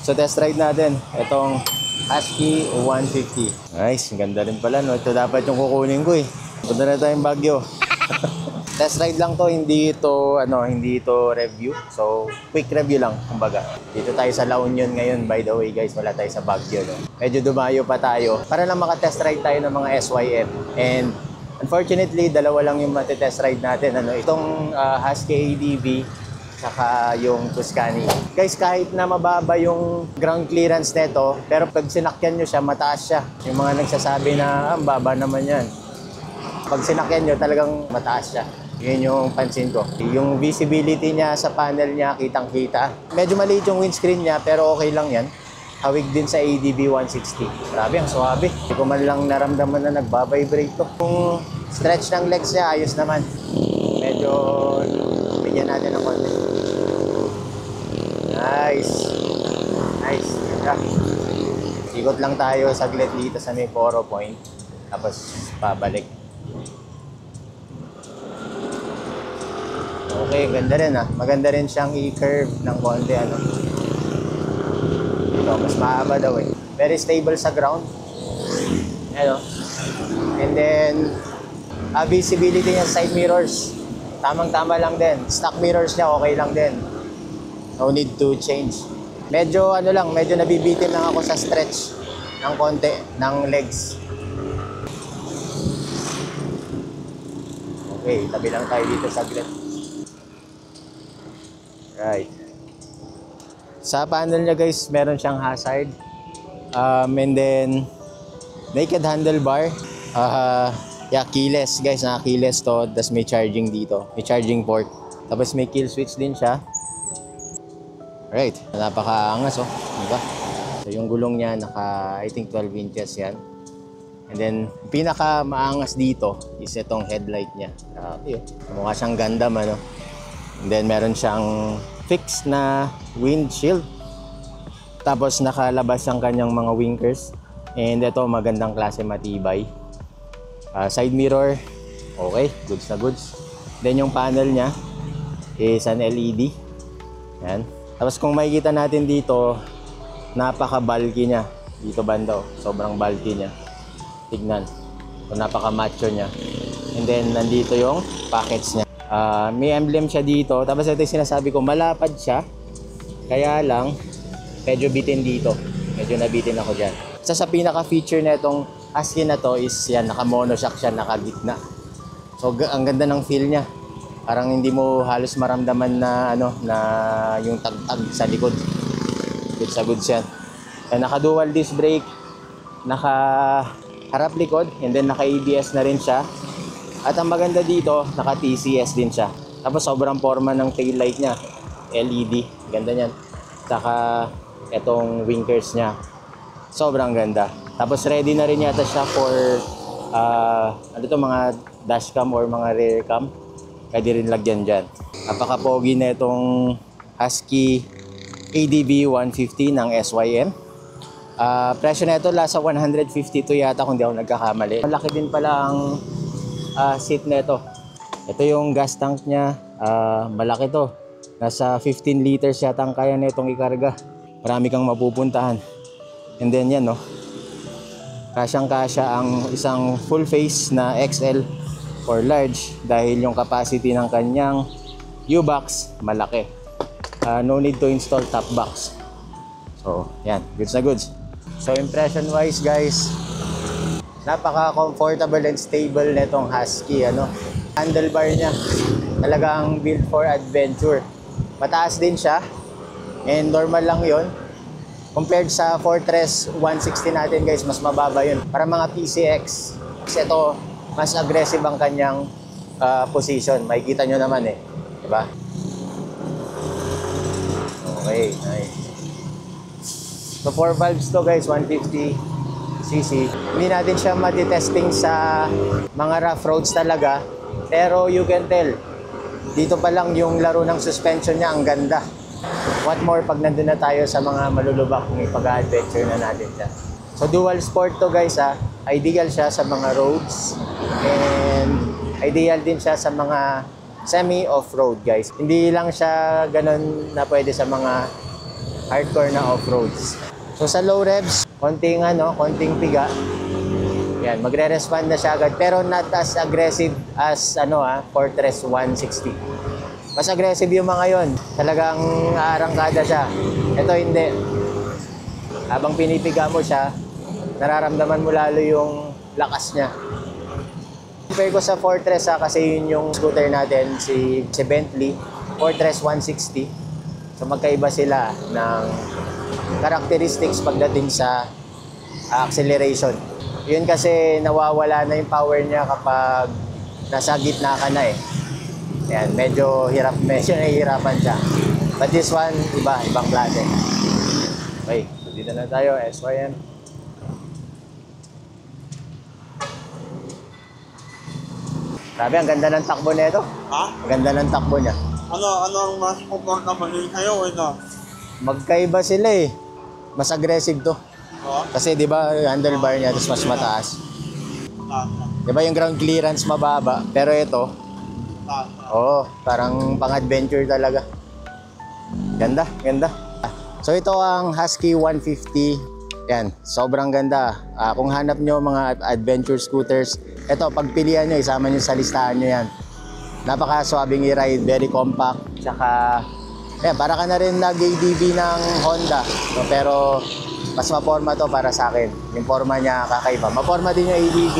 So test ride natin itong Husky 150. Nice, ganda rin pala no. Ito dapat yung kukunin ko eh. Punta na tayong Baguio. Test ride lang to, hindi ito review. So, quick review lang, kumbaga. Dito tayo sa La Union ngayon, by the way guys, wala tayo sa Baguio, no? Medyo dumayo pa tayo para lang maka-test ride tayo ng mga SYM. And unfortunately, dalawa lang yung matitest ride natin. Itong Husky ADV, saka yung Tuscany. Guys, kahit na mababa yung ground clearance nito, pero pag sinakyan nyo siya, mataas siya. Yung mga nagsasabi na, ang baba naman yan. Pag sinakyan nyo, talagang mataas siya. Yun yung pansin ko. Yung visibility niya sa panel niya, kitang-kita. Medyo maliit yung windscreen niya, pero okay lang yan. Hawig din sa ADV 160. Grabe, ang suwabe. Hindi ko man lang naramdaman na nagbabibrate to. Kung stretch ng legs niya, ayos naman. Medyo bigyan natin ng konti. Nice. Nice. Ikot lang tayo saglit dito sa may Poro Point. Tapos pabalik. Okay, ganda rin ah. Maganda rin siyang i-curve ng konti ano. Ito, mas mahaba daw eh. Very stable sa ground. Ano? And then, visibility niya side mirrors. Tamang-tama lang din. Stock mirrors niya okay lang din. No need to change. Medyo medyo nabibitin lang ako sa stretch ng konti ng legs. Okay, tabi lang tayo dito saglit. Right. Sa panel niya guys, meron siyang hazard. And then, naked handlebar. Keyless guys, naka-keyless to. Tapos may charging dito. May charging port. Tapos may kill switch din siya. Right. Napakaangas oh. Diba? So yung gulong niya, I think 12 inches yan. And then, pinaka maangas dito is itong headlight niya. Mukha siyang Gundam ano. And then meron siyang fixed na windshield. Tapos nakalabas ang kanyang mga winkers. And ito magandang klase, matibay. Side mirror, okay, goods na goods. Then yung panel niya is an LED. Yan. Tapos kung makikita natin dito, napaka-bulky niya. Dito banda, sobrang bulky niya. Tignan. So, napaka-macho niya. And then nandito yung packets niya. May emblem siya dito. Tapos ito yung sinasabi ko, malapad siya. Kaya lang, medyo bitin dito. Medyo nabitin ako dyan. Sa pinaka-feature na itong Husky na to is yan, naka-monoshock siya, naka-gitna. So ang ganda ng feel niya. Parang hindi mo halos maramdaman na na yung tag-tag sa likod. Good sa goods yan. Naka-dual disc brake, naka-harap likod, and then naka-ABS na rin siya. At ang maganda dito, naka-TCS din siya. Tapos sobrang forma ng taillight niya. LED. Ganda niyan. Saka etong winkers niya. Sobrang ganda. Tapos ready na rin yata siya for mga dashcam or mga rear cam. Pwede rin lagyan dyan. Napaka-pogi na itong Husky ADV 150 ng SYM. Presyo na ito, nasa 152 yata kung di ako nagkakamali. Malaki din pala ang seat na ito. Ito yung gas tank niya. Malaki to. Nasa 15 liters yata ang kaya na itong ikarga. Marami kang mapupuntahan. And then yan no. Kasyang-kasya ang isang full face na XL or large dahil yung capacity ng kanyang U-box malaki. No need to install top box. So, yan. Goods na goods. So, impression wise guys, napaka-comfortable and stable netong Husky. Handlebar niya, talagang built for adventure. Mataas din siya. And normal lang yon. Compared sa Fortress 160 natin guys, mas mababa yun. Para mga PCX, kasi ito, mas aggressive ang kanyang position. Makikita nyo naman eh. Diba? Okay, nice. So 4 valves to guys, 150cc. Hindi natin siya matitesting sa mga rough roads talaga. Pero you can tell, dito pa lang yung laro ng suspension niya, ang ganda. What more pag nandun na tayo sa mga malulubak kung ipag-adventure na natin siya. So dual sport to guys ha. Ideal siya sa mga roads and ideal din siya sa mga semi-off-road guys. Hindi lang siya ganun na pwede sa mga hardcore na off-roads. So sa low revs, konting piga. Yan, magre-respond na siya agad pero not as aggressive as Fortress 160. Mas aggressive yung mga yon. Talagang aarangkada siya. Ito hindi. Habang pinipiga mo siya, nararamdaman mo lalo yung lakas niya. Compare ko sa Fortress kasi yun yung scooter natin, si Bentley, Fortress 160. So magkaiba sila ng characteristics pagdating sa acceleration. Yun kasi nawawala na yung power niya kapag nasa gitna ka na eh. Yan, medyo nahihirapan siya. But this one, ibang klase. Okay, so dito na tayo, SYM. Grabe, ang ganda ng takbo nito. Ha? Ang ganda ng takbo niya. Ano ang mas comfortable sa'yo, Magkaiba sila eh. Mas aggressive to. Oo. Kasi di ba handlebar niya tapos mas mataas. Di ba yung ground clearance mababa, pero ito, parang pang-adventure talaga. Ganda, ganda. So ito ang Husky 150. Yan, sobrang ganda. Kung hanap nyo mga adventure scooters, ito, pagpilian nyo, isama nyo sa listahan nyo yan. Napaka-swabing i-ride, very compact. Tsaka, para ka na rin nag-ADV ng Honda. No, pero mas maporma to para sa akin. Yung forma niya kakaiba. Maporma din yung ADV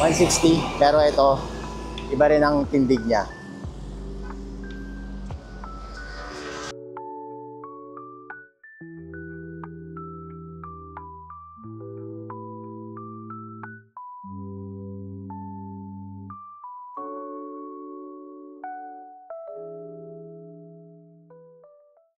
160, pero ito, iba rin ang tindig niya.